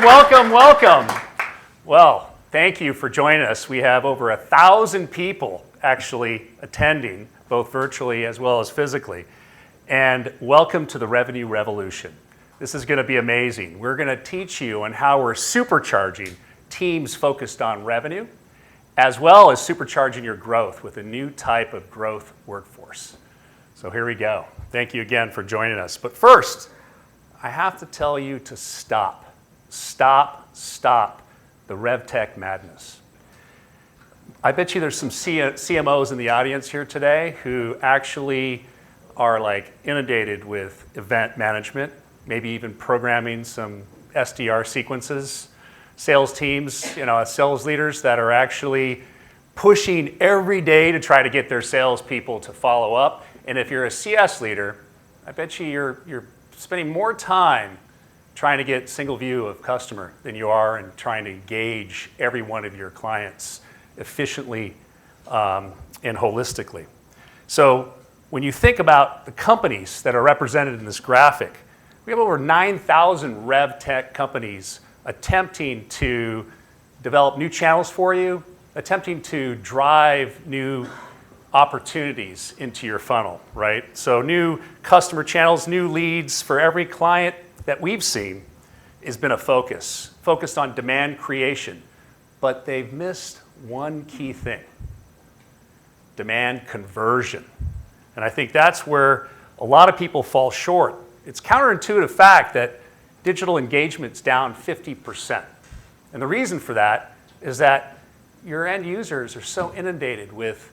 Welcome. Well, thank you for joining us. We have over 1,000 people actually attending, both virtually as well as physically. And welcome to the Revenue Revolution. This is going to be amazing. We're going to teach you on how we're supercharging teams focused on revenue, as well as supercharging your growth with a new type of growth workforce. So here we go. Thank you again for joining us. But first, I have to tell you to stop the RevTech madness. I bet you there's some CMOs in the audience here today who actually are like inundated with event management, maybe even programming some SDR sequences, sales teams, sales leaders that are actually pushing every day to try to get their salespeople to follow up. And if you're a CS leader, I bet you you're spending more time trying to get single view of customer than you are in trying to engage every one of your clients efficiently and holistically. So when you think about the companies that are represented in this graphic, we have over 9,000 RevTech companies attempting to develop new channels for you, attempting to drive new opportunities into your funnel, right? So new customer channels, new leads for every client that we've seen has been a focused on demand creation, but they've missed one key thing: demand conversion. And I think that's where a lot of people fall short. It's counterintuitive fact that digital engagement's down 50%. And the reason for that is that your end users are so inundated with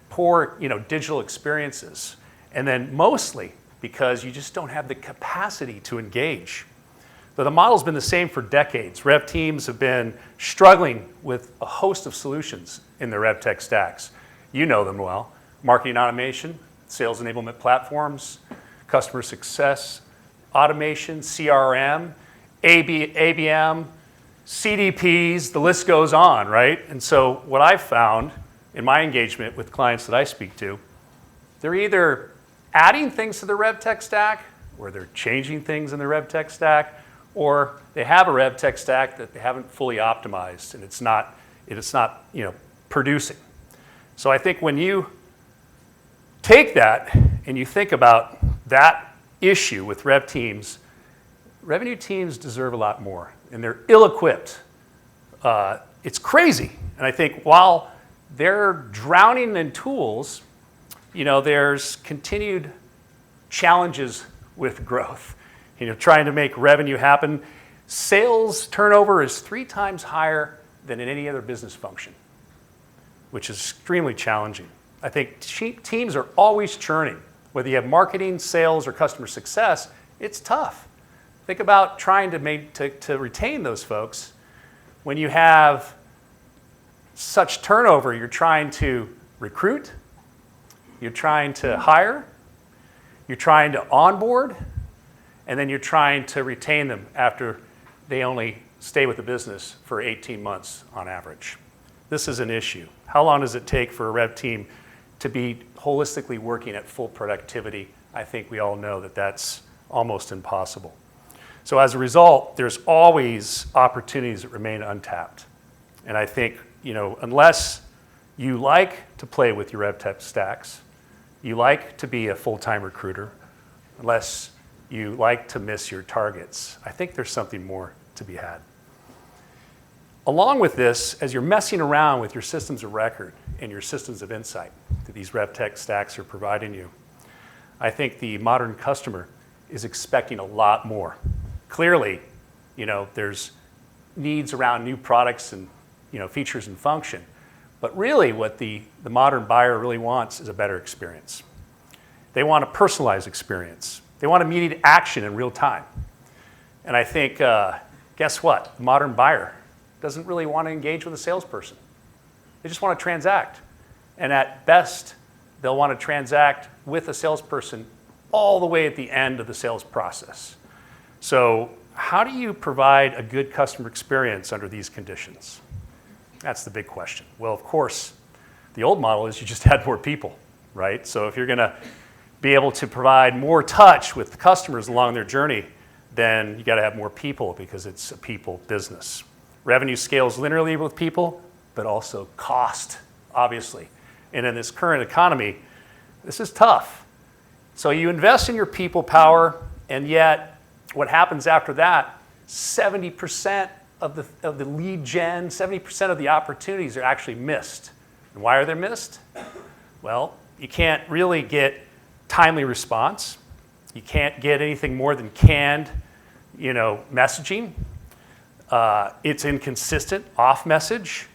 poor digital experiences. And then mostly because you just don't have the capacity to engage. So the model's been the same for decades. Rev teams have been struggling with a host of solutions in their RevTech stacks. You know them well: marketing automation, sales enablement platforms, customer success automation, CRM, ABM, CDPs, the list goes on, right? And so what I've found in my engagement with clients that I speak to, they're either adding things to the RevTech stack, or they're changing things in the RevTech stack, or they have a RevTech stack that they haven't fully optimized and it's not producing. So I think when you take that and you think about that issue with rev teams, revenue teams deserve a lot more, and they're ill-equipped. It's crazy. And I think while they're drowning in tools, there's continued challenges with growth. Trying to make revenue happen. Sales turnover is 3 times higher than in any other business function, which is extremely challenging. I think teams are always churning. Whether you have marketing, sales, or customer success, it's tough. Think about trying to retain those folks when you have such turnover. You're trying to recruit, you're trying to hire, you're trying to onboard, and then you're trying to retain them after they only stay with the business for 18 months on average. This is an issue. How long does it take for a rev team to be holistically working at full productivity? I think we all know that that's almost impossible. So as a result, there's always opportunities that remain untapped. And I think, unless you like to play with your RevTech stacks, you like to be a full-time recruiter, unless you like to miss your targets, I think there's something more to be had. Along with this, as you're messing around with your systems of record and your systems of insight that these RevTech stacks are providing you, I think the modern customer is expecting a lot more. Clearly, there's needs around new products and features and function, but really what the modern buyer really wants is a better experience. They want a personalized experience. They want immediate action in real time. And I think, guess what? The modern buyer doesn't really want to engage with a salesperson. They just want to transact. And at best, they'll want to transact with a salesperson all the way at the end of the sales process. So how do you provide a good customer experience under these conditions? That's the big question. Well, of course, the old model is you just had more people, right? So if you're going to be able to provide more touch with customers along their journey, then you got to have more people because it's a people business. Revenue scales linearly with people, but also cost, obviously. And in this current economy, this is tough. So you invest in your people power, and yet what happens after that, 70% of the lead gen, 70% of the opportunities are actually missed. And why are they missed? Well, you can't really get timely response. You can't get anything more than canned, messaging. It's inconsistent, off message,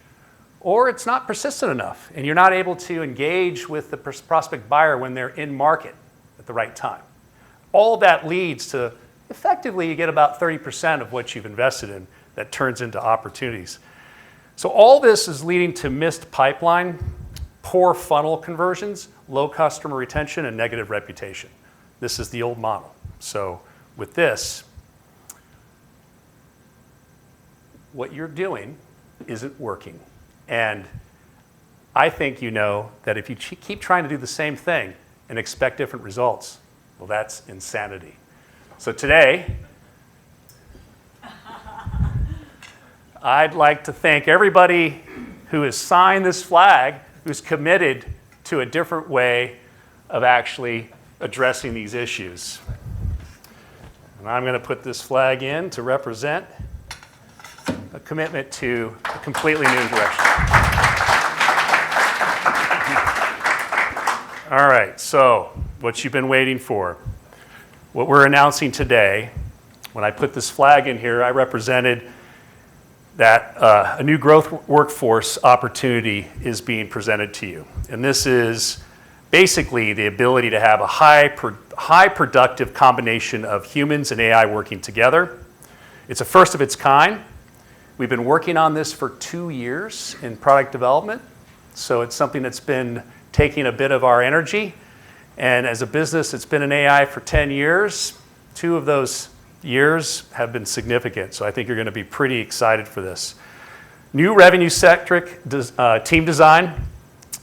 or it's not persistent enough, and you're not able to engage with the prospect buyer when they're in market at the right time. All that leads to, effectively, you get about 30% of what you've invested in that turns into opportunities. So all this is leading to missed pipeline, poor funnel conversions, low customer retention, and negative reputation. This is the old model. So with this, what you're doing isn't working. And I think you know that if you keep trying to do the same thing and expect different results, well, that's insanity. So today, I'd like to thank everybody who has signed this flag, who's committed to a different way of actually addressing these issues. And I'm going to put this flag in to represent a commitment to a completely new direction. All right, so what you've been waiting for. What we're announcing today, when I put this flag in here, I represented that a new growth workforce opportunity is being presented to you. And this is basically the ability to have a high productive combination of humans and AI working together. It's a first of its kind. We've been working on this for 2 years in product development, so it's something that's been taking a bit of our energy. And as a business that's been in AI for 10 years, 2 of those years have been significant, so I think you're going to be pretty excited for this. New revenue-centric team design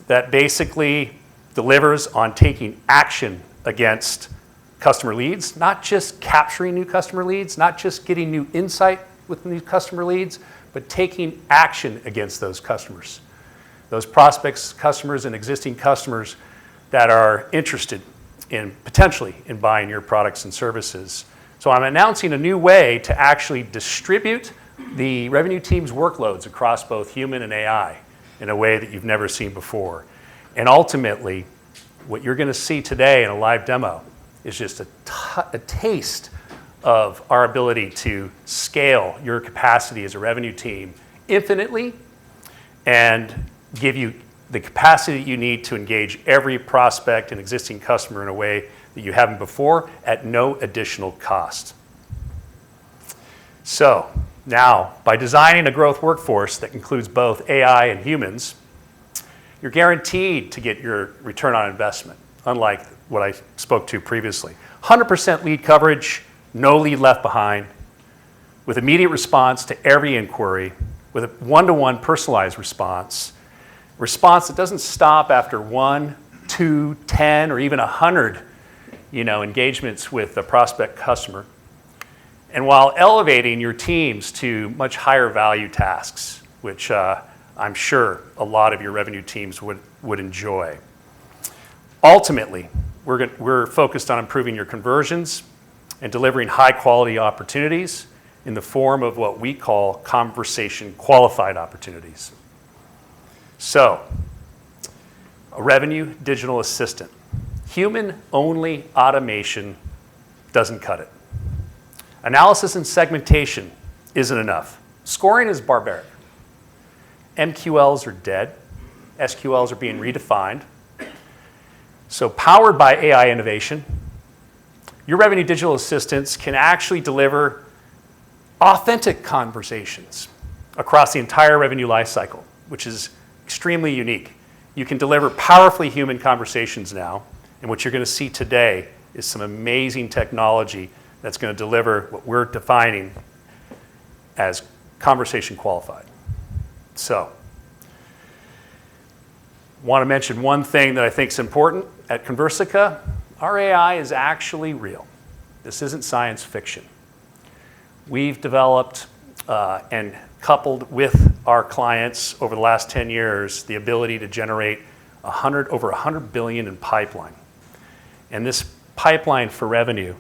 that basically delivers on taking action against customer leads, not just capturing new customer leads, not just getting new insight with new customer leads, but taking action against those customers. Those prospects, customers, and existing customers that are interested in potentially in buying your products and services. So I'm announcing a new way to actually distribute the revenue team's workloads across both human and AI in a way that you've never seen before. And ultimately, what you're going to see today in a live demo is just a taste of our ability to scale your capacity as a revenue team infinitely and give you the capacity you need to engage every prospect and existing customer in a way that you haven't before at no additional cost. So now, by designing a growth workforce that includes both AI and humans, you're guaranteed to get your return on investment, unlike what I spoke to previously. 100% lead coverage, no lead left behind, with immediate response to every inquiry, with a one-to-one personalized response that doesn't stop after 1, 2, 10, or even 100 engagements with the prospect customer. And while elevating your teams to much higher value tasks, which I'm sure a lot of your revenue teams would enjoy. Ultimately, we're focused on improving your conversions and delivering high quality opportunities in the form of what we call conversation qualified opportunities. So, a revenue digital assistant. Human-only automation doesn't cut it. Analysis and segmentation isn't enough. Scoring is barbaric. MQLs are dead. SQLs are being redefined. So powered by AI innovation, your revenue digital assistants can actually deliver authentic conversations across the entire revenue lifecycle, which is extremely unique. You can deliver powerfully human conversations now, and what you're going to see today is some amazing technology that's going to deliver what we're defining as conversation qualified. So, want to mention one thing that I think is important. At Conversica, our AI is actually real. This isn't science fiction. we've developed and coupled with our clients over the last 10 years the ability to generate over 100 billion in pipeline. And this pipeline for revenue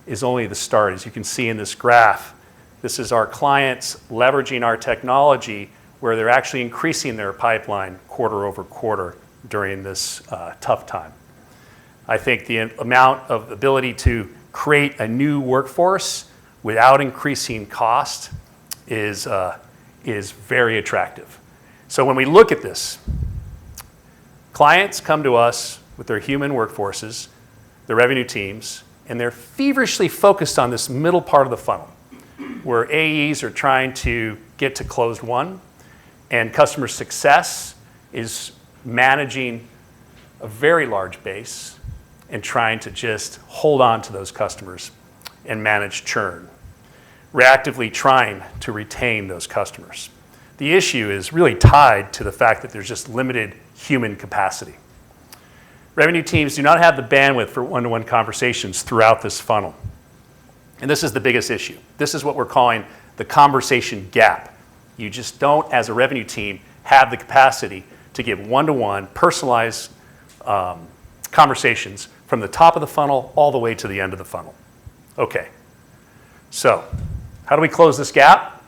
is only the start. As you can see in this graph, this is our clients leveraging our technology where they're actually increasing their pipeline quarter over quarter during this tough time. I think the amount of ability to create a new workforce without increasing cost is very attractive. So when we look at this, clients come to us with their human workforces, their revenue teams, and they're feverishly focused on this middle part of the funnel where AEs are trying to get to closed won, and customer success is managing a very large base and trying to just hold on to those customers and manage churn, reactively trying to retain those customers. The issue is really tied to the fact that there's just limited human capacity. Revenue teams do not have the bandwidth for one-to-one conversations throughout this funnel. And this is the biggest issue. This is what we're calling the conversation gap. You just don't, as a revenue team, have the capacity to give one-to-one personalized conversations from the top of the funnel all the way to the end of the funnel. Okay, so how do we close this gap?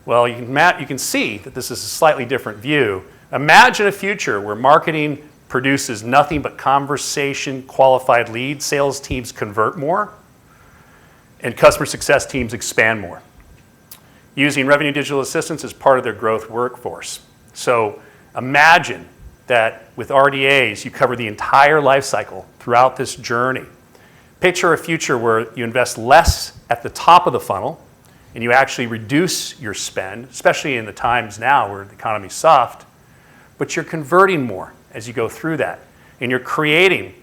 Well, you can see that this is a slightly different view. Imagine a future where marketing produces nothing but conversation qualified leads, sales teams convert more, and customer success teams expand more, using revenue digital assistants as part of their growth workforce. So imagine that with RDAs, you cover the entire life cycle throughout this journey. Picture a future where you invest less at the top of the funnel and you actually reduce your spend, especially in the times now where the economy's soft, but you're converting more as you go through that. And you're creating,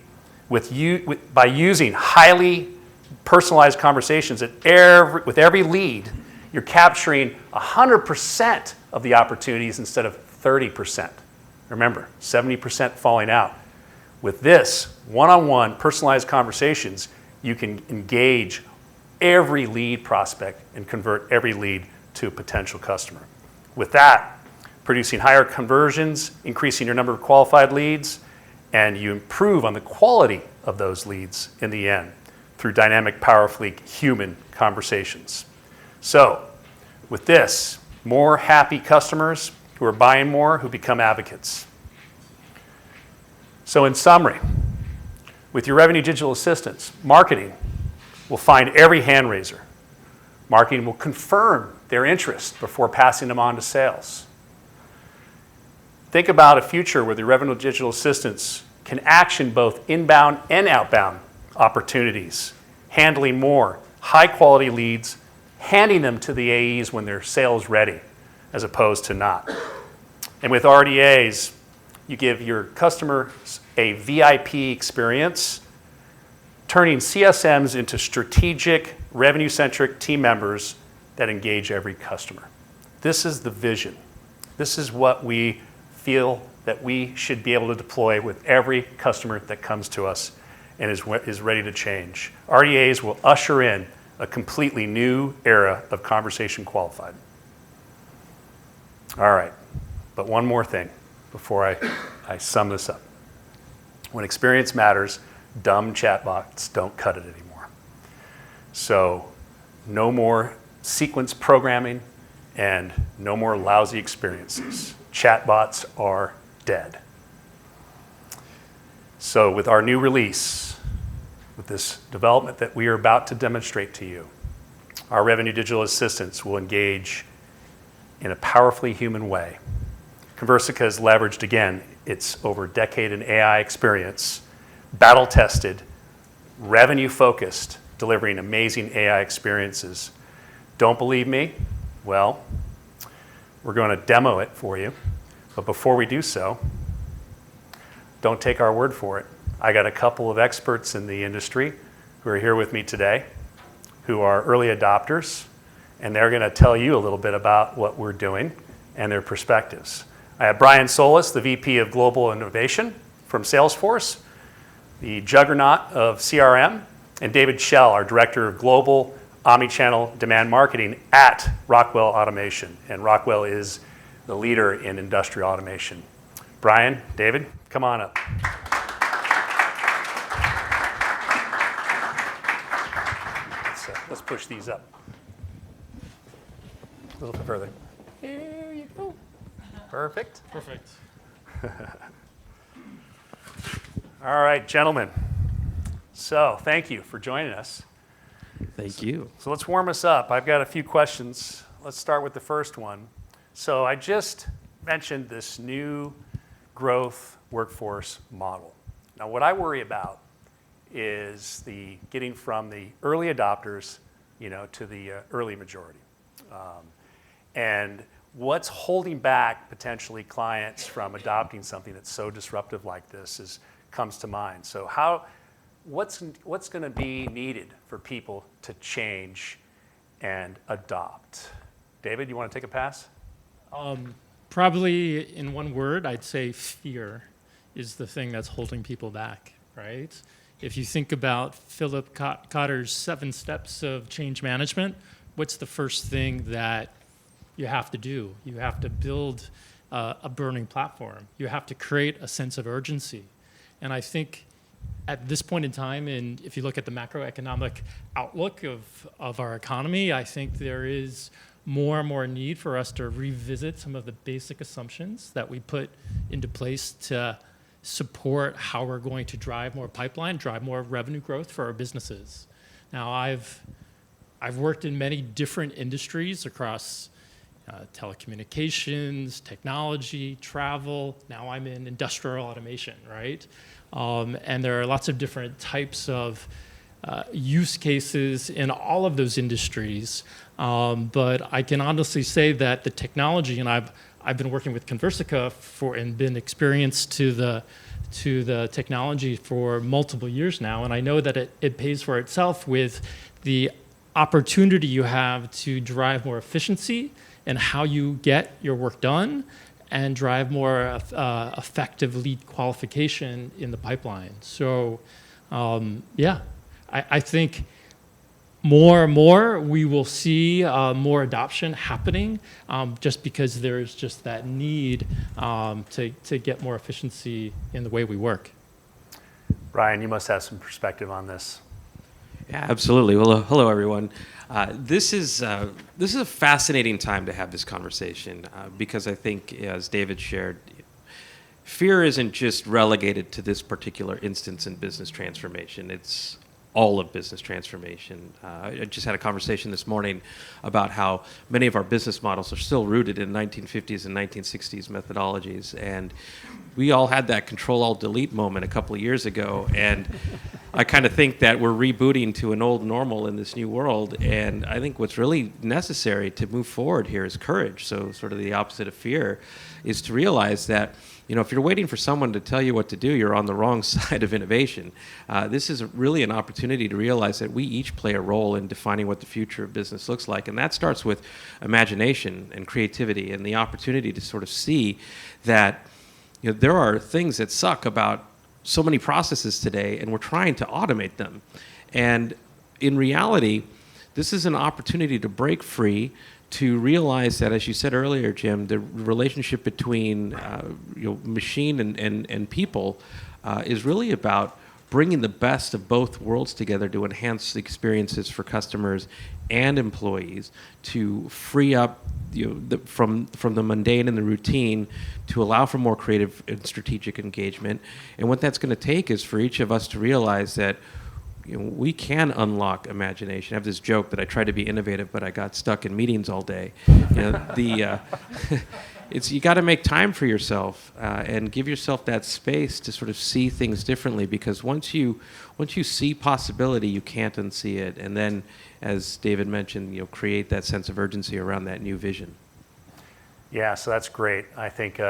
by using highly personalized conversations with every lead, you're capturing 100% of the opportunities instead of 30%. Remember, 70% falling out. With this one-on-one personalized conversations, you can engage every lead prospect and convert every lead to a potential customer. With that, producing higher conversions, increasing your number of qualified leads, and you improve on the quality of those leads in the end through dynamic, powerfully human conversations. So, with this, more happy customers who are buying more, who become advocates. So in summary, with your revenue digital assistants, marketing will find every hand raiser. Marketing will confirm their interest before passing them on to sales. Think about a future where the revenue digital assistants can action both inbound and outbound opportunities, handling more high quality leads, handing them to the AEs when they're sales ready, as opposed to not. And with RDAs, you give your customers a VIP experience, turning CSMs into strategic, revenue-centric team members that engage every customer. This is the vision. This is what we feel that we should be able to deploy with every customer that comes to us and is ready to change. RDAs will usher in a completely new era of conversation qualified. All right, but one more thing before I sum this up. When experience matters, dumb chatbots don't cut it anymore. So no more sequence programming and no more lousy experiences. Chatbots are dead. So with our new release, with this development that we are about to demonstrate to you, our revenue digital assistants will engage in a powerfully human way. Conversica has leveraged, again, its over a decade in AI experience, battle-tested, revenue-focused, delivering amazing AI experiences. Don't believe me? Well, we're going to demo it for you. But before we do so, don't take our word for it. I got a couple of experts in the industry who are here with me today, who are early adopters, and they're going to tell you a little bit about what we're doing and their perspectives. I have Brian Solis, the VP of Global Innovation from Salesforce, the juggernaut of CRM, and David Schell, our Director of Global omnichannel demand marketing at Rockwell Automation. And Rockwell is the leader in industrial automation. Brian, David, come on up. Let's push these up a little bit further. Here you go. Perfect. Perfect. All right, gentlemen. So thank you for joining us. Thank you. So let's warm us up. I've got a few questions. Let's start with the first one. So I just mentioned this new growth workforce model. Now what I worry about is the getting from the early adopters, to the early majority. And what's holding back potentially clients from adopting something that's so disruptive like this comes to mind. So what's going to be needed for people to change and adopt? David, you want to take a pass? Probably in one word, I'd say fear is the thing that's holding people back, right? If you think about Philip Kotter's 7 steps of change management, what's the first thing that you have to do? You have to build a burning platform. You have to create a sense of urgency. And I think at this point in time, and if you look at the macroeconomic outlook of our economy, I think there is more and more need for us to revisit some of the basic assumptions that we put into place to support how we're going to drive more pipeline, drive more revenue growth for our businesses. Now, I've worked in many different industries across telecommunications, technology, travel. Now I'm in industrial automation, right? And there are lots of different types of use cases in all of those industries. But I can honestly say that the technology, and I've been working with Conversica and been experienced to the technology for multiple years now, and I know that it pays for itself with the opportunity you have to drive more efficiency in how you get your work done and drive more effective lead qualification in the pipeline. So, I think more and more we will see more adoption happening just because there's just that need to get more efficiency in the way we work. Brian, you must have some perspective on this. Yeah, absolutely. Well, hello, everyone. This is a fascinating time to have this conversation because I think, as David shared, fear isn't just relegated to this particular instance in business transformation. It's all of business transformation. I just had a conversation this morning about how many of our business models are still rooted in 1950s and 1960s methodologies. And we all had that Control-Alt-Delete moment a couple of years ago. And I kind of think that we're rebooting to an old normal in this new world. And I think what's really necessary to move forward here is courage. So sort of the opposite of fear is to realize that if you're waiting for someone to tell you what to do, you're on the wrong side of innovation. This is really an opportunity to realize that we each play a role in defining what the future of business looks like. And that starts with imagination and creativity and the opportunity to sort of see that there are things that suck about so many processes today, and we're trying to automate them. And in reality, this is an opportunity to break free, to realize that, as you said earlier, Jim, the relationship between machine and people is really about bringing the best of both worlds together to enhance the experiences for customers and employees, to free up from the mundane and the routine, to allow for more creative and strategic engagement. And what that's going to take is for each of us to realize that we can unlock imagination. I have this joke that I try to be innovative, but I got stuck in meetings all day. You got to make time for yourself and give yourself that space to sort of see things differently. Because once you see possibility, you can't unsee it. And then, as David mentioned, create that sense of urgency around that new vision. Yeah, so that's great. I think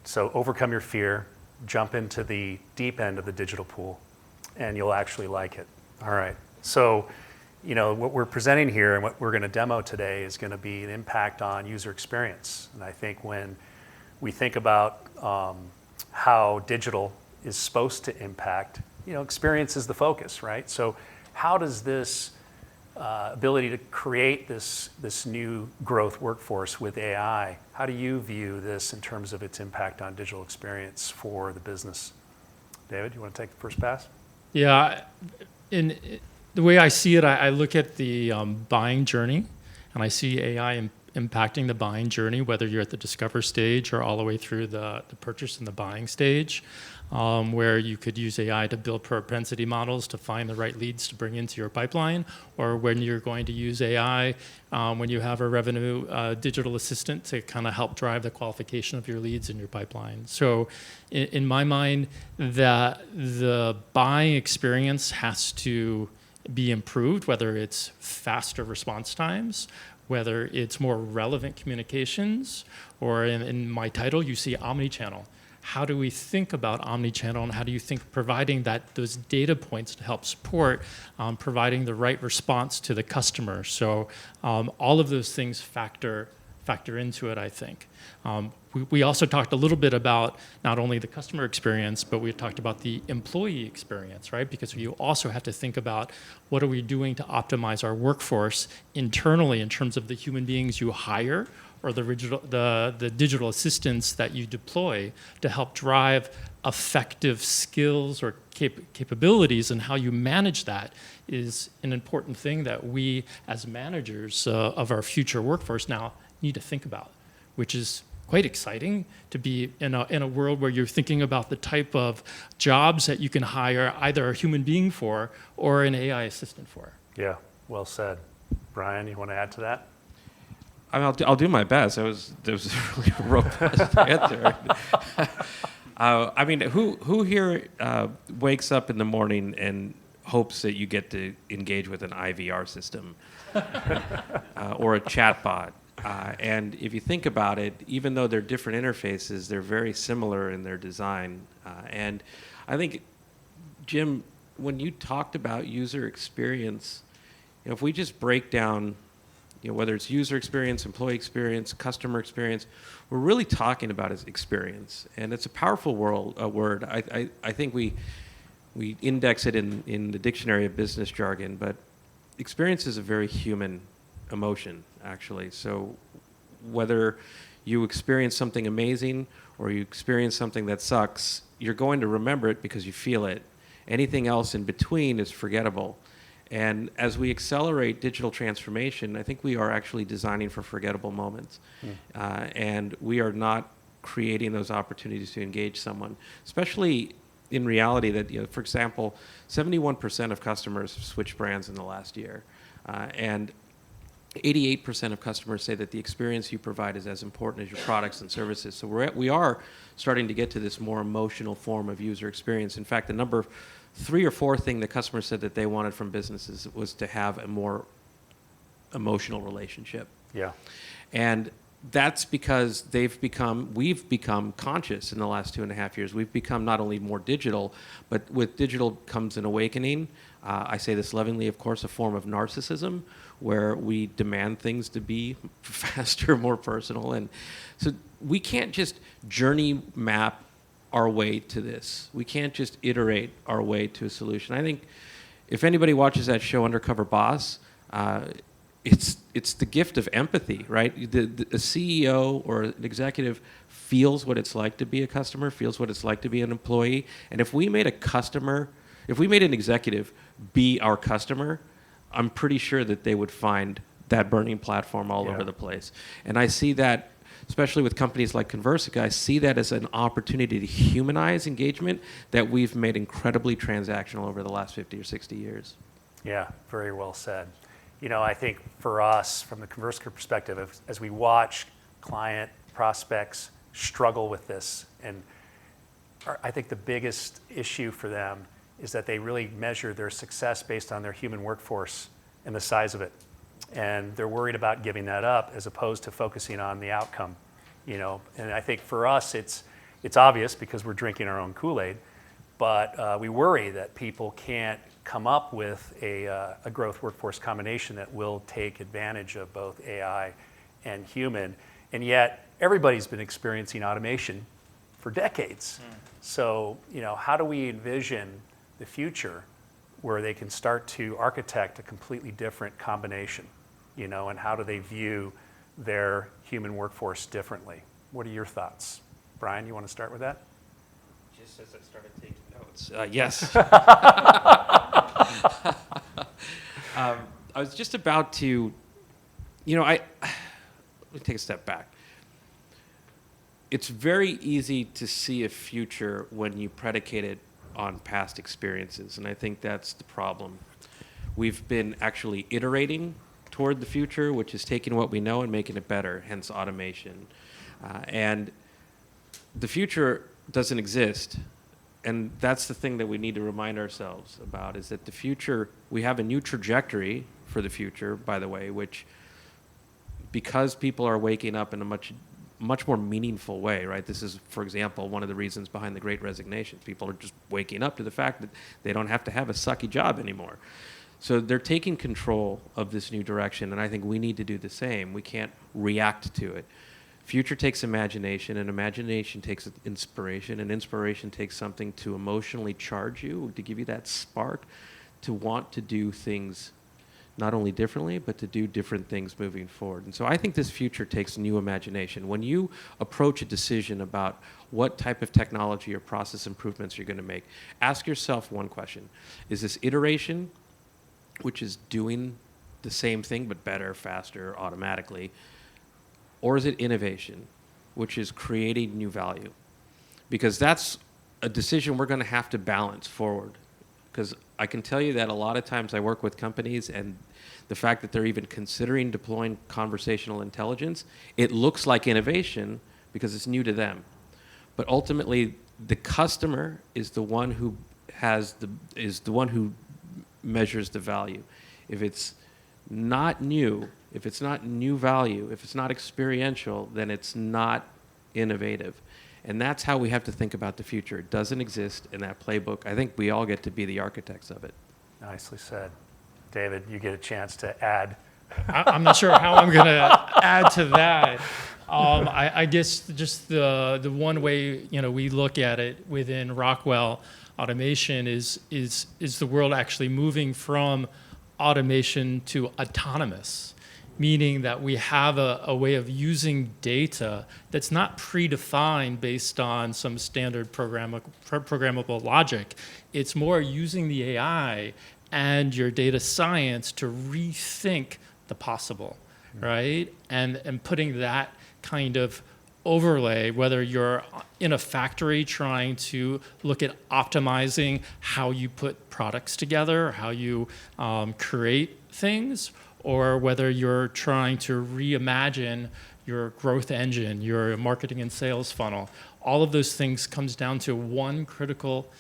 so. Overcome your fear, jump into the deep end of the digital pool, and you'll actually like it. All right. So, what we're presenting here and what we're going to demo today is going to be an impact on user experience. And I think when we think about how digital is supposed to impact, experience is the focus, right? So how does this ability to create this new growth workforce with AI. How do you view this in terms of its impact on digital experience for the business? David, you want to take the first pass? Yeah, the way I see it, I look at the buying journey, and I see AI impacting the buying journey, whether you're at the discover stage or all the way through the purchase and the buying stage, where you could use AI to build propensity models to find the right leads to bring into your pipeline, or when you're going to use AI when you have a revenue digital assistant to kind of help drive the qualification of your leads in your pipeline. So in my mind, the buying experience has to be improved, whether it's faster response times, whether it's more relevant communications, or in my title, you see omnichannel. How do we think about omnichannel, and how do you think providing those data points to help support providing the right response to the customer? So all of those things factor into it, I think. We also talked a little bit about not only the customer experience, but we talked about the employee experience, right? Because you also have to think about what are we doing to optimize our workforce internally in terms of the human beings you hire or the digital assistants that you deploy to help drive effective skills or capabilities, and how you manage that is an important thing that we as managers of our future workforce now need to think about, which is quite exciting to be in a world where you're thinking about the type of jobs that you can hire either a human being for or an AI assistant for. Yeah, well said. Brian, you want to add to that? I'll do my best. That was a really robust answer. I mean, who here wakes up in the morning and hopes that you get to engage with an IVR system or a chatbot? And if you think about it, even though they're different interfaces, they're very similar in their design. And I think, Jim, when you talked about user experience, if we just break down, whether it's user experience, employee experience, customer experience, we're really talking about is experience. And it's a powerful word. I think we index it in the dictionary of business jargon, but experience is a very human emotion, actually. So whether you experience something amazing or you experience something that sucks, you're going to remember it because you feel it. Anything else in between is forgettable. And as we accelerate digital transformation, I think we are actually designing for forgettable moments. And we are not creating those opportunities to engage someone, especially in reality that, for example, 71% of customers have switched brands in the last year. And 88% of customers say that the experience you provide is as important as your products and services. So we are starting to get to this more emotional form of user experience. In fact, the number 3 or 4 thing that customers said that they wanted from businesses was to have a more emotional relationship. Yeah. And that's because we've become conscious in the last 2.5 years. We've become not only more digital, but with digital comes an awakening. I say this lovingly, of course, a form of narcissism, where we demand things to be faster, more personal. And so we can't just journey map our way to this. We can't just iterate our way to a solution. I think if anybody watches that show, Undercover Boss, it's the gift of empathy, right? A CEO or an executive feels what it's like to be a customer, feels what it's like to be an employee. And if we made an executive be our customer, I'm pretty sure that they would find that burning platform all over the place. And I see that, especially with companies like Conversica, I see that as an opportunity to humanize engagement that we've made incredibly transactional over the last 50 or 60 years. Yeah, very well said. I think for us, from the Conversica perspective, as we watch client prospects struggle with this, and I think the biggest issue for them is that they really measure their success based on their human workforce and the size of it. And they're worried about giving that up as opposed to focusing on the outcome. And I think for us, it's obvious because we're drinking our own Kool-Aid, but we worry that people can't come up with a growth workforce combination that will take advantage of both AI and human. And yet, everybody's been experiencing automation for decades. So, how do we envision the future where they can start to architect a completely different combination, and how do they view their human workforce differently? What are your thoughts? Brian, you want to start with that? Just as I started taking notes. Yes. I was just about to, let me take a step back. It's very easy to see a future when you predicate it on past experiences, and I think that's the problem. We've been actually iterating toward the future, which is taking what we know and making it better, hence automation. And the future doesn't exist. And that's the thing that we need to remind ourselves about, is that the future, we have a new trajectory for the future, by the way, which, because people are waking up in a much more meaningful way, right? This is, for example, one of the reasons behind the Great Resignation. People are just waking up to the fact that they don't have to have a sucky job anymore. So they're taking control of this new direction, and I think we need to do the same. We can't react to it. Future takes imagination, and imagination takes inspiration, and inspiration takes something to emotionally charge you, to give you that spark to want to do things not only differently, but to do different things moving forward. And so I think this future takes new imagination. When you approach a decision about what type of technology or process improvements you're going to make, ask yourself one question. Is this iteration, which is doing the same thing but better, faster, automatically, or is it innovation, which is creating new value? Because that's a decision we're going to have to balance forward. Because I can tell you that a lot of times I work with companies, and the fact that they're even considering deploying conversational intelligence, it looks like innovation because it's new to them. But ultimately, the customer is the one who measures the value. If it's not new, if it's not new value, if it's not experiential, then it's not innovative. And that's how we have to think about the future. It doesn't exist in that playbook. I think we all get to be the architects of it. Nicely said. David, you get a chance to add. I'm not sure how I'm going to add to that. I guess just the one way we look at it within Rockwell Automation is the world actually moving from automation to autonomous, meaning that we have a way of using data that's not predefined based on some standard programmable logic. It's more using the AI and your data science to rethink the possible, right? And putting that kind of overlay, whether you're in a factory trying to look at optimizing how you put products together, how you create things, or whether you're trying to reimagine your growth engine, your marketing and sales funnel. All of those things comes down to one critical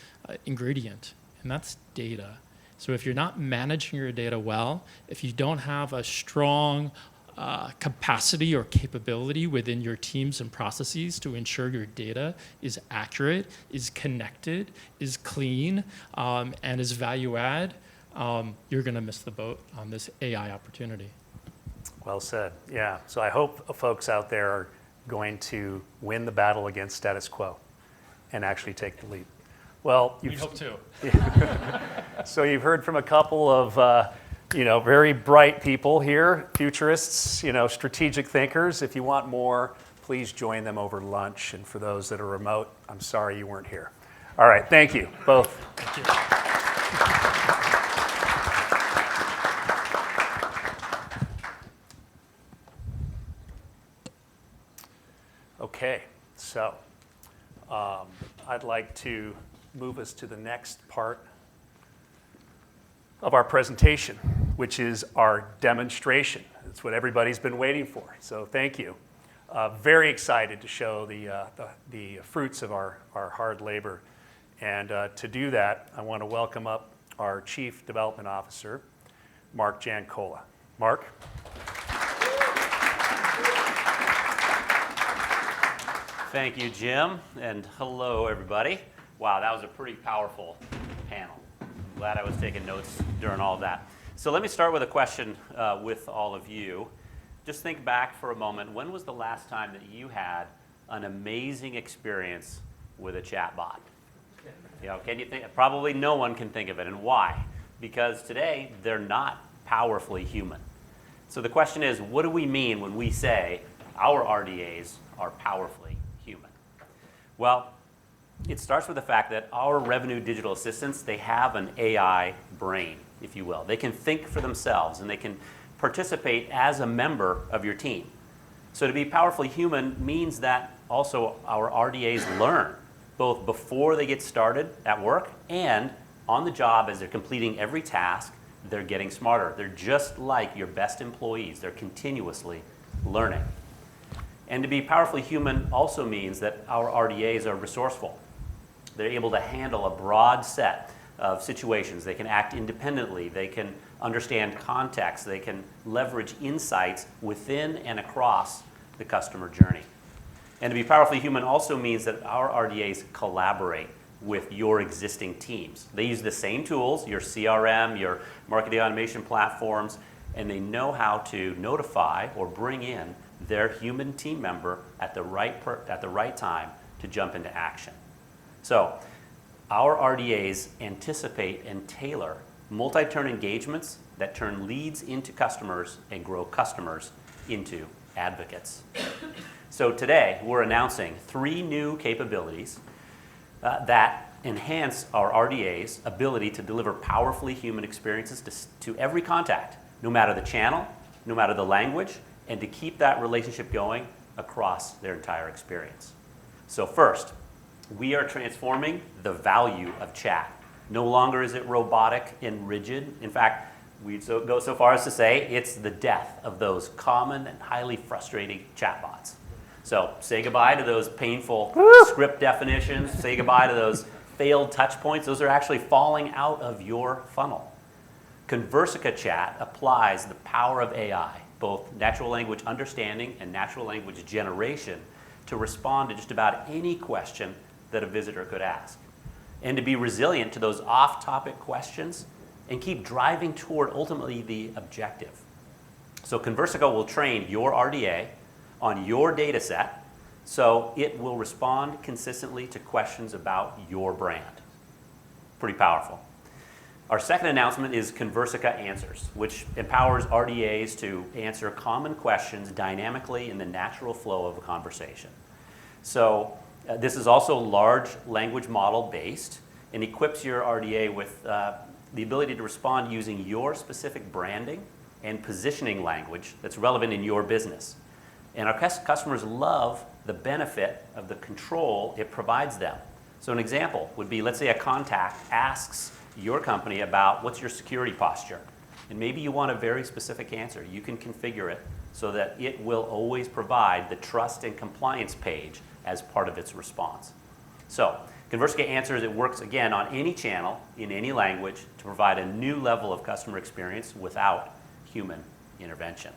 ingredient, and that's data. So if you're not managing your data well, if you don't have a strong capacity or capability within your teams and processes to ensure your data is accurate, is connected, is clean, and is value add, you're going to miss the boat on this AI opportunity. Well said. Yeah. So I hope folks out there are going to win the battle against status quo and actually take the lead. Well, We hope to. So you've heard from a couple of very bright people here, futurists, strategic thinkers. If you want more, please join them over lunch. And for those that are remote, I'm sorry you weren't here. All right. Thank you both. Thank you. Okay, so I'd like to move us to the next part of our presentation, which is our demonstration. It's what everybody's been waiting for, so thank you. Very excited to show the fruits of our hard labor. And to do that, I want to welcome up our Chief Development Officer, Mark Jancola. Mark? Thank you, Jim, and hello, everybody. Wow, that was a pretty powerful panel. Glad I was taking notes during all of that. So let me start with a question with all of you. Just think back for a moment. When was the last time that you had an amazing experience with a chatbot? Can you think? Probably no one can think of it, and why? because today they're not powerfully human. So the question is, what do we mean when we say our RDAs are powerfully human? Well, it starts with the fact that our revenue digital assistants, they have an AI brain, if you will. They can think for themselves and they can participate as a member of your team. So to be powerfully human means that also our RDAs learn, both before they get started at work and on the job as they're completing every task. They're getting smarter. They're just like your best employees. They're continuously learning. And to be powerfully human also means that our RDAs are resourceful. They're able to handle a broad set of situations. They can act independently. They can understand context. They can leverage insights within and across the customer journey. And to be powerfully human also means that our RDAs collaborate with your existing teams. They use the same tools, your CRM, your marketing automation platforms, and they know how to notify or bring in their human team member at the right time to jump into action. So our RDAs anticipate and tailor multi-turn engagements that turn leads into customers and grow customers into advocates. So today we're announcing 3 new capabilities that enhance our RDA's ability to deliver powerfully human experiences to every contact, no matter the channel, no matter the language, and to keep that relationship going across their entire experience. So first, we are transforming the value of chat. No longer is it robotic and rigid. In fact, we'd go so far as to say it's the death of those common and highly frustrating chatbots. So say goodbye to those painful script definitions. Say goodbye to those failed touch points. Those are actually falling out of your funnel. Conversica Chat applies the power of AI, both natural language understanding and natural language generation, to respond to just about any question that a visitor could ask. And to be resilient to those off-topic questions and keep driving toward ultimately the objective. So Conversica will train your RDA on your data set, so it will respond consistently to questions about your brand. Pretty powerful. Our second announcement is Conversica Answers, which empowers RDAs to answer common questions dynamically in the natural flow of a conversation. So this is also large language model based and equips your RDA with the ability to respond using your specific branding and positioning language that's relevant in your business. And our customers love the benefit of the control it provides them. So an example would be, let's say a contact asks your company about what's your security posture. And maybe you want a very specific answer. You can configure it so that it will always provide the trust and compliance page as part of its response. So Conversica Answers, it works again on any channel, in any language, to provide a new level of customer experience without human intervention.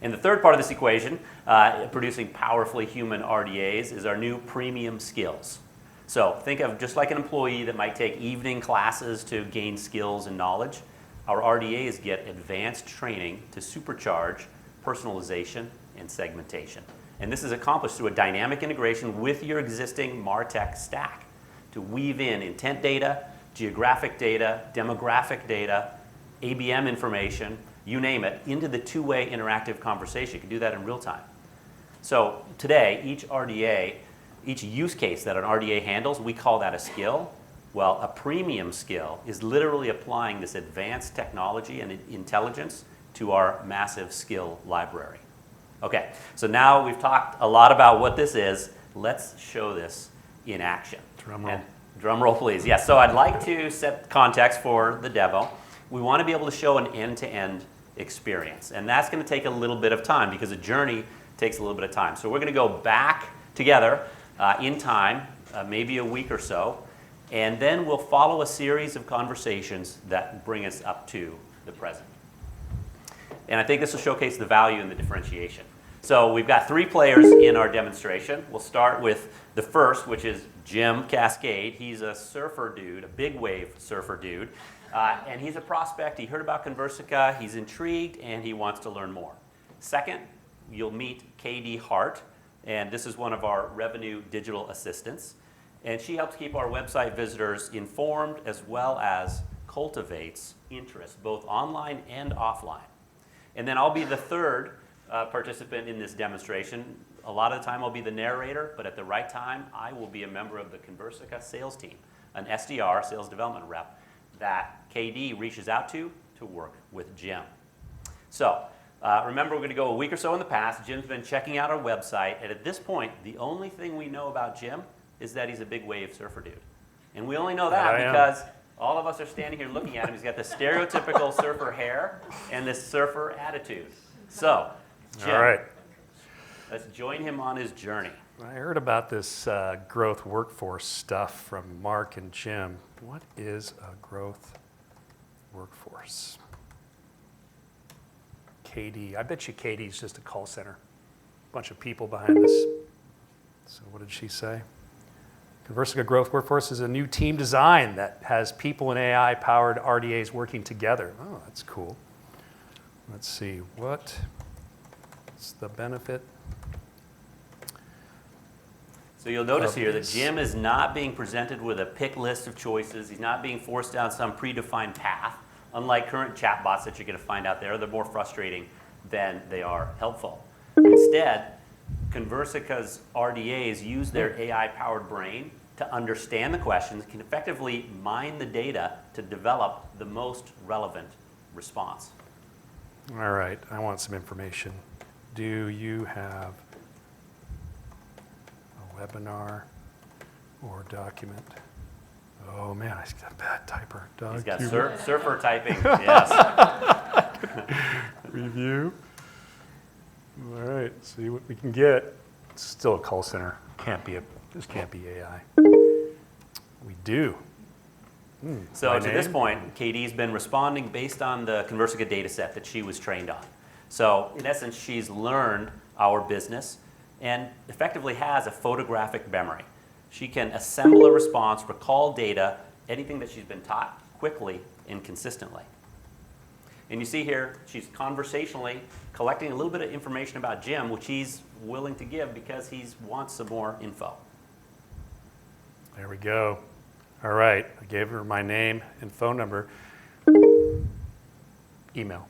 And the third part of this equation, producing powerfully human RDAs, is our new premium skills. So think of just like an employee that might take evening classes to gain skills and knowledge. Our RDAs get advanced training to supercharge personalization and segmentation. And this is accomplished through a dynamic integration with your existing MarTech stack to weave in intent data, geographic data, demographic data, ABM information, you name it, into the two-way interactive conversation. You can do that in real time. So today, each RDA, each use case that an RDA handles, we call that a skill. Well, a premium skill is literally applying this advanced technology and intelligence to our massive skill library. Okay, so now we've talked a lot about what this is. Let's show this in action. Drum roll. Drum roll, please. Yes, so I'd like to set context for the demo. We want to be able to show an end-to-end experience. And that's going to take a little bit of time because a journey takes a little bit of time. So we're going to go back together in time, maybe a week or so, and then we'll follow a series of conversations that bring us up to the present. And I think this will showcase the value and the differentiation. So we've got 3 players in our demonstration. We'll start with the first, which is Jim Cascade. He's a surfer dude, a big wave surfer dude. And he's a prospect. He heard about Conversica. He's intrigued, and he wants to learn more. Second, you'll meet Katie Hart. And this is one of our revenue digital assistants. And she helps keep our website visitors informed as well as cultivates interest, both online and offline. And then I'll be the third participant in this demonstration. A lot of the time I'll be the narrator, but at the right time, I will be a member of the Conversica sales team, an SDR, sales development rep, that KD reaches out to work with Jim. So remember, we're going to go a week or so in the past. Jim's been checking out our website, and at this point, the only thing we know about Jim is that he's a big wave surfer dude. And we only know that because all of us are standing here looking at him. He's got the stereotypical surfer hair and this surfer attitude. So, Jim, All right. let's join him on his journey. I heard about this growth workforce stuff from Mark and Jim. What is a growth workforce? KD. I bet you KD's just a call center. Bunch of people behind this. So what did she say? Conversica Growth Workforce is a new team design that has people and AI-powered RDAs working together. Oh, that's cool. Let's see. What's the benefit? So you'll notice here that Jim is not being presented with a pick list of choices. He's not being forced down some predefined path. Unlike current chatbots that you're going to find out there, they're more frustrating than they are helpful. Instead, Conversica's RDAs use their AI-powered brain to understand the questions, can effectively mine the data to develop the most relevant response. All right, I want some information. Do you have a webinar or document? Oh man, I got a bad typer. He's got surfer typing, yes. Review. All right, see what we can get. It's still a call center. This can't be AI. We do. So My to this name? point, Katie's been responding based on the Conversica data set that she was trained on. So in essence, she's learned our business and effectively has a photographic memory. She can assemble a response, recall data, anything that she's been taught quickly and consistently. And you see here, she's conversationally collecting a little bit of information about Jim, which he's willing to give because he wants some more info. There we go. All right, I gave her my name and phone number. Email.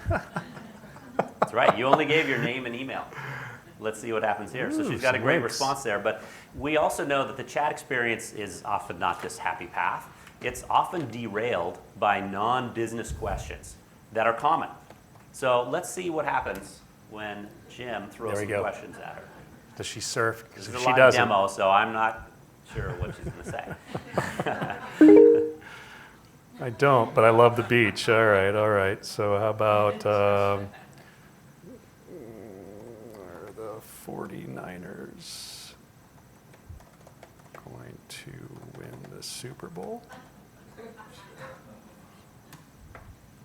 That's right, you only gave your name and email. Let's see what happens here. So she's got a some great links. response there, but we also know that the chat experience is often not this happy path. It's often derailed by non-business questions that are common. So let's see what happens when Jim throws some questions at her. Does she surf? This Because is if a she live doesn't, demo, so I'm not sure what she's going to say. I don't, but I love the beach. All right. So how about are the 49ers going to win the Super Bowl?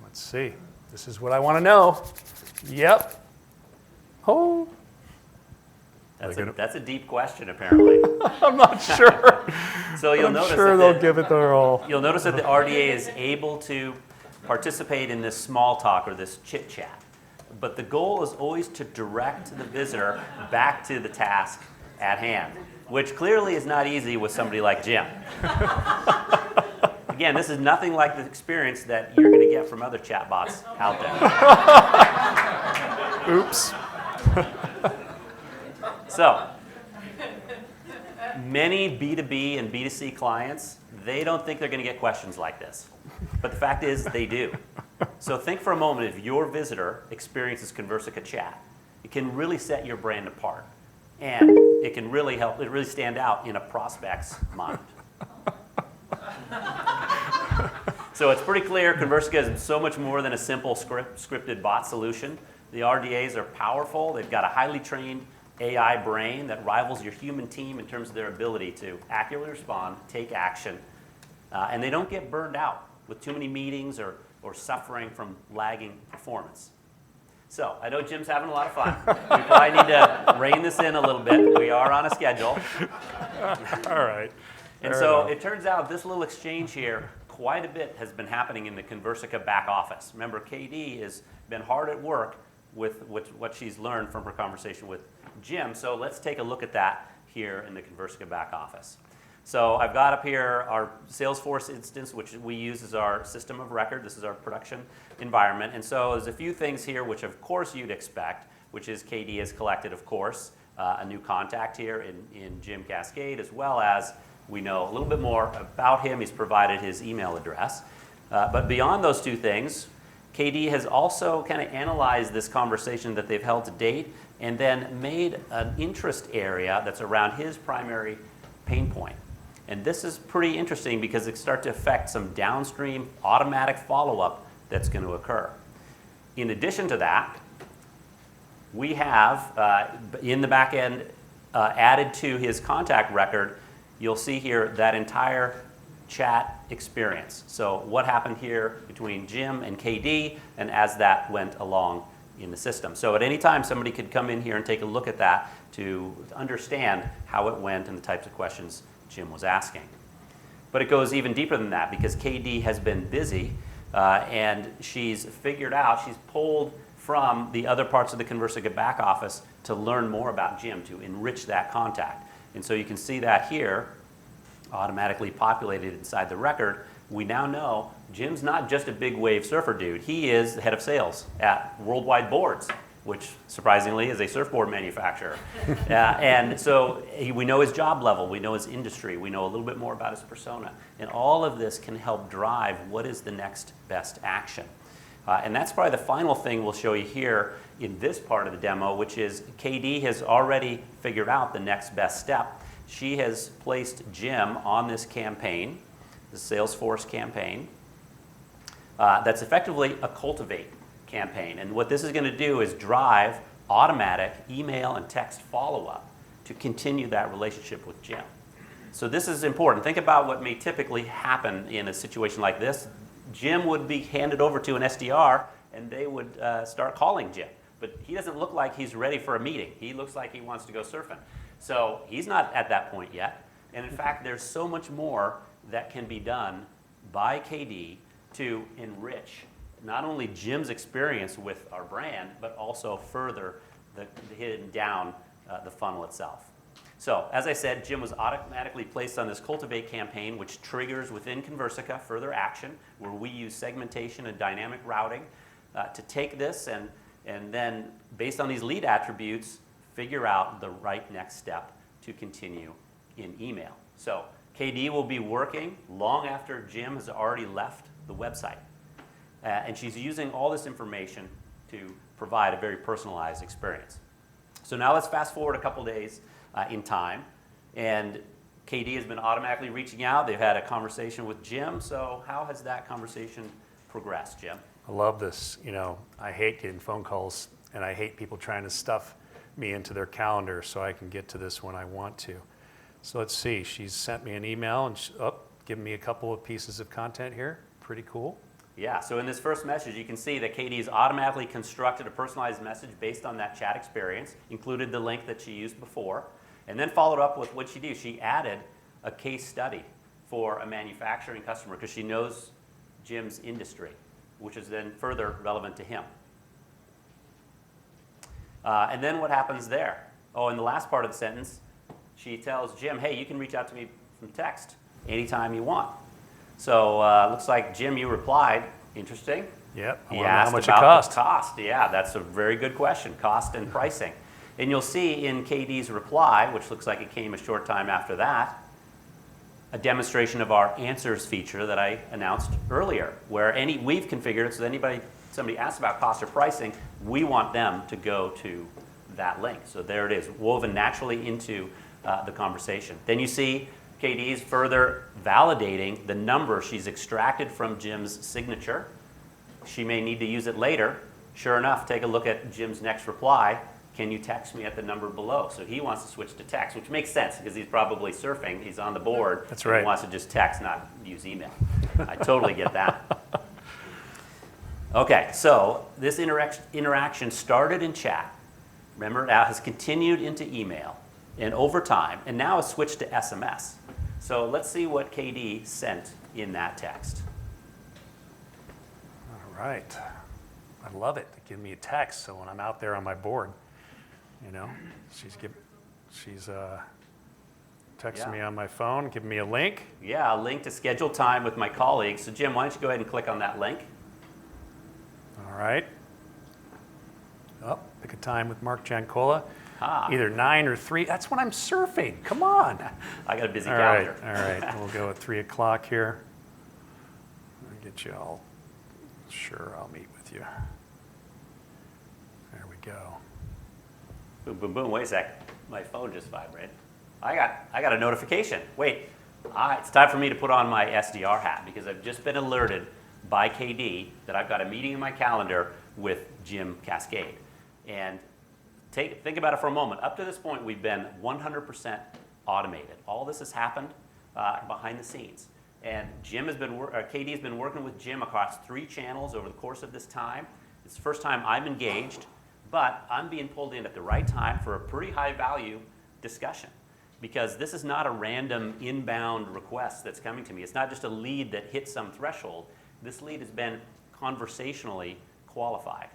Let's see. This is what I want to know. Yep. Oh. That's a deep question, apparently. I'm not sure. So you'll I'm notice sure that they'll give it their all. You'll notice that the RDA is able to participate in this small talk or this chit chat. But the goal is always to direct the visitor back to the task at hand, which clearly is not easy with somebody like Jim. Again, this is nothing like the experience that you're going to get from other chatbots out there. Oops. So, many B2B and B2C clients, they don't think they're going to get questions like this. But the fact is, they do. So think for a moment, if your visitor experiences Conversica Chat, it can really set your brand apart. And it can really help, it really stand out in a prospect's mind. So it's pretty clear Conversica is so much more than a simple scripted bot solution. The RDAs are powerful. They've got a highly trained AI brain that rivals your human team in terms of their ability to accurately respond, take action, and they don't get burned out with too many meetings or suffering from lagging performance. So I know Jim's having a lot of fun. We probably need to rein this in a little bit. We are on a schedule. All right. And so it turns out this little exchange here, quite a bit has been happening in the Conversica back office. Remember, KD has been hard at work with what she's learned from her conversation with Jim. So let's take a look at that here in the Conversica back office. So I've got up here our Salesforce instance, which we use as our system of record. This is our production environment. And so there's a few things here which of course you'd expect, which is KD has collected, of course, a new contact here in Jim Cascade, as well as we know a little bit more about him. He's provided his email address. But beyond those two things, KD has also kind of analyzed this conversation that they've held to date and then made an interest area that's around his primary pain point. And this is pretty interesting because it starts to affect some downstream automatic follow-up that's going to occur. In addition to that, we have in the back end added to his contact record, you'll see here that entire chat experience. So what happened here between Jim and KD and as that went along in the system. So at any time somebody could come in here and take a look at that to understand how it went and the types of questions Jim was asking. But it goes even deeper than that because KD has been busy and she's figured out, she's pulled from the other parts of the Conversica back office to learn more about Jim, to enrich that contact. And so you can see that here, automatically populated inside the record. We now know Jim's not just a big wave surfer dude. He is the head of sales at Worldwide Boards, which surprisingly is a surfboard manufacturer. And so we know his job level, we know his industry, we know a little bit more about his persona. And all of this can help drive what is the next best action. And that's probably the final thing we'll show you here in this part of the demo, which is KD has already figured out the next best step. She has placed Jim on this campaign, the Salesforce campaign, that's effectively a cultivate campaign. And what this is going to do is drive automatic email and text follow-up to continue that relationship with Jim. So this is important. Think about what may typically happen in a situation like this. Jim would be handed over to an SDR and they would start calling Jim. But he doesn't look like he's ready for a meeting. He looks like he wants to go surfing. So he's not at that point yet. And in fact, there's so much more that can be done by KD to enrich not only Jim's experience with our brand, but also further hidden down the funnel itself. So as I said, Jim was automatically placed on this Cultivate campaign, which triggers within Conversica further action, where we use segmentation and dynamic routing to take this and then, based on these lead attributes, figure out the right next step to continue in email. So KD will be working long after Jim has already left the website. And she's using all this information to provide a very personalized experience. So now let's fast forward a couple days in time. And KD has been automatically reaching out. They've had a conversation with Jim. So how has that conversation progressed, Jim? I love this. You know, I hate getting phone calls and I hate people trying to stuff me into their calendar so I can get to this when I want to. So let's see, she's sent me an email and given me a couple of pieces of content here. Pretty cool. Yeah, so in this first message, you can see that KD's automatically constructed a personalized message based on that chat experience, included the link that she used before, and then followed up with what she did. She added a case study for a manufacturing customer because she knows Jim's industry, which is then further relevant to him. And then what happens there? Oh, in the last part of the sentence, she tells Jim, hey, you can reach out to me from text anytime you want. So looks like, Jim, you replied. Interesting. Yep. I He want to know how asked much about it cost. the cost. Yeah, that's a very good question, cost and pricing. And you'll see in KD's reply, which looks like it came a short time after that, a demonstration of our Answers feature that I announced earlier, where we've configured it so that somebody asks about cost or pricing, we want them to go to that link. So there it is, woven naturally into the conversation. Then you see KD's further validating the number she's extracted from Jim's signature. She may need to use it later. Sure enough, take a look at Jim's next reply. Can you text me at the number below? So he wants to switch to text, which makes sense because he's probably surfing. He's on the board. That's right. He wants to just text, not use email. I totally get that. Okay, so this interaction started in chat. Remember, now has continued into email and over time, and now has switched to SMS. So let's see what KD sent in that text. All right. I love it. They give me a text, so when I'm out there on my board, you know, she's texting me on my phone, giving me a link. Yeah, a link to schedule time with my colleagues. So Jim, why don't you go ahead and click on that link? All right. Oh, pick a time with Mark Jancola. Ah. Either 9 or 3. That's when I'm surfing. Come on. I got a busy All calendar. right. We'll go at 3 o'clock here. I'll get you all. Sure, I'll meet with you. There we go. Boom, boom, boom. Wait a sec. My phone just vibrated. I got a notification. Wait, it's time for me to put on my SDR hat because I've just been alerted by KD that I've got a meeting in my calendar with Jim Cascade. And think about it for a moment. Up to this point, we've been 100% automated. All this has happened behind the scenes. And KD has been working with Jim across 3 channels over the course of this time. It's the first time I'm engaged, but I'm being pulled in at the right time for a pretty high value discussion. Because this is not a random inbound request that's coming to me. It's not just a lead that hits some threshold. This lead has been conversationally qualified.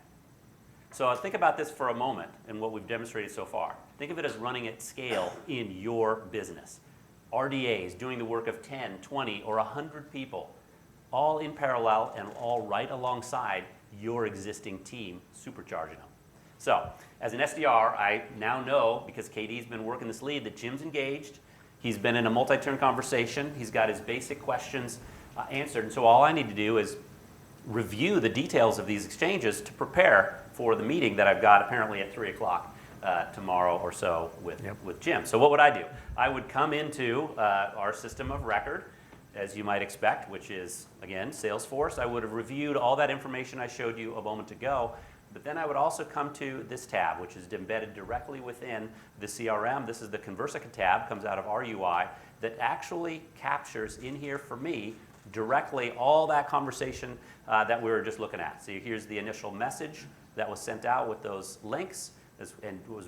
So think about this for a moment and what we've demonstrated so far. Think of it as running at scale in your business. RDAs doing the work of 10, 20, or 100 people, all in parallel and all right alongside your existing team, supercharging them. So, as an SDR, I now know, because KD's been working this lead, that Jim's engaged. He's been in a multi-turn conversation. He's got his basic questions answered. And so all I need to do is review the details of these exchanges to prepare for the meeting that I've got apparently at 3 o'clock tomorrow or so with Jim. So what would I do? I would come into our system of record, as you might expect, which is, again, Salesforce. I would have reviewed all that information I showed you a moment ago. But then I would also come to this tab, which is embedded directly within the CRM. This is the Conversica tab, comes out of our UI, that actually captures in here for me directly all that conversation that we were just looking at. So here's the initial message that was sent out with those links, as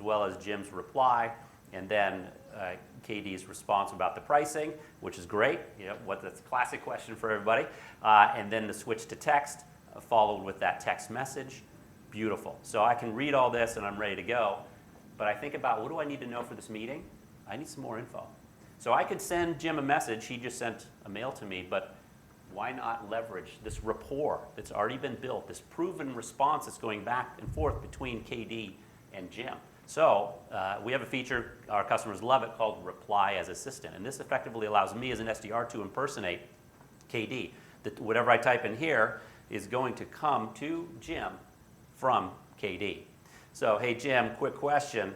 well as Jim's reply, and then KD's response about the pricing, which is great. That's a classic question for everybody. And then the switch to text, followed with that text message. Beautiful. So I can read all this and I'm ready to go. But I think about, what do I need to know for this meeting? I need some more info. So I could send Jim a message. He just sent a mail to me, but why not leverage this rapport that's already been built, this proven response that's going back and forth between KD and Jim? So we have a feature, our customers love it, called Reply as Assistant. And this effectively allows me as an SDR to impersonate KD. That whatever I type in here is going to come to Jim from KD. So, hey Jim, quick question.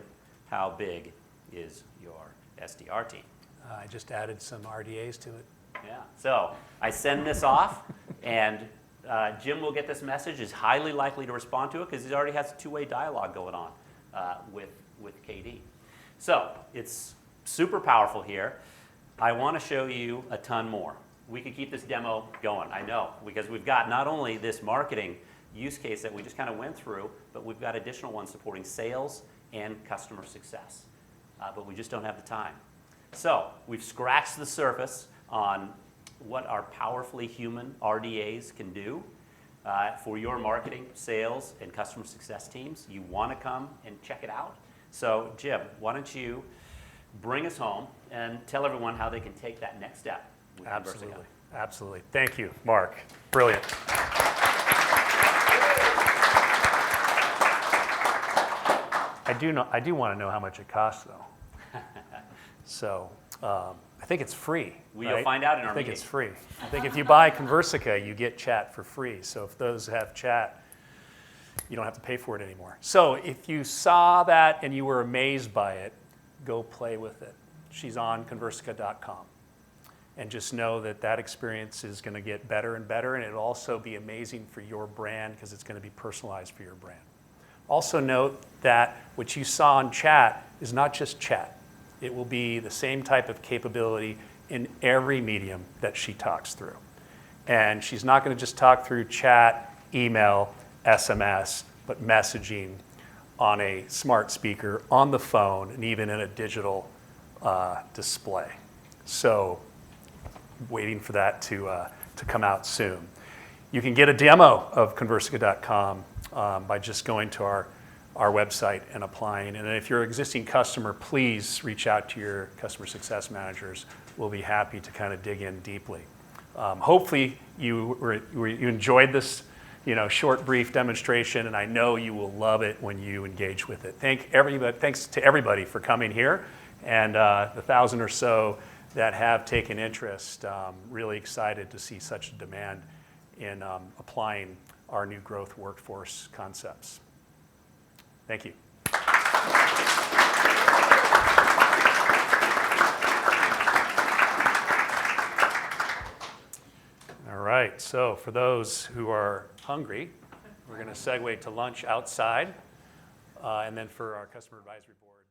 How big is your SDR team? I just added some RDAs to it. Yeah, so I send this off, and Jim will get this message, is highly likely to respond to it because he already has a 2-way dialogue going on with KD. So it's super powerful here. I want to show you a ton more. We could keep this demo going, I know, because we've got not only this marketing use case that we just kind of went through, but we've got additional ones supporting sales and customer success. But we just don't have the time. So we've scratched the surface on what our powerfully human RDAs can do for your marketing, sales, and customer success teams. You want to come and check it out. So Jim, why don't you bring us home and tell everyone how they can take that next step with Conversica. Absolutely. Thank you, Mark. Brilliant. I do want to know how much it costs, though. So I think it's free. We'll find out in our I think meeting. it's free. I think if you buy Conversica, you get chat for free. So if those have chat, you don't have to pay for it anymore. So if you saw that and you were amazed by it, go play with it. She's on Conversica.com. And just know that that experience is going to get better and better, and it'll also be amazing for your brand because it's going to be personalized for your brand. Also note that what you saw in chat is not just chat. It will be the same type of capability in every medium that she talks through. And she's not going to just talk through chat, email, SMS, but messaging on a smart speaker, on the phone, and even in a digital display. So waiting for that to come out soon. You can get a demo of Conversica.com by just going to our our website and applying. And if you're an existing customer, please reach out to your customer success managers. We'll be happy to kind of dig in deeply. Hopefully you enjoyed this short, brief demonstration, and I know you will love it when you engage with it. Thanks to everybody for coming here, and the 1,000 or so that have taken interest. Really excited to see such a demand in applying our new growth workforce concepts. Thank you. All right, so for those who are hungry, we're going to segue to lunch outside, and then for our customer advisory board.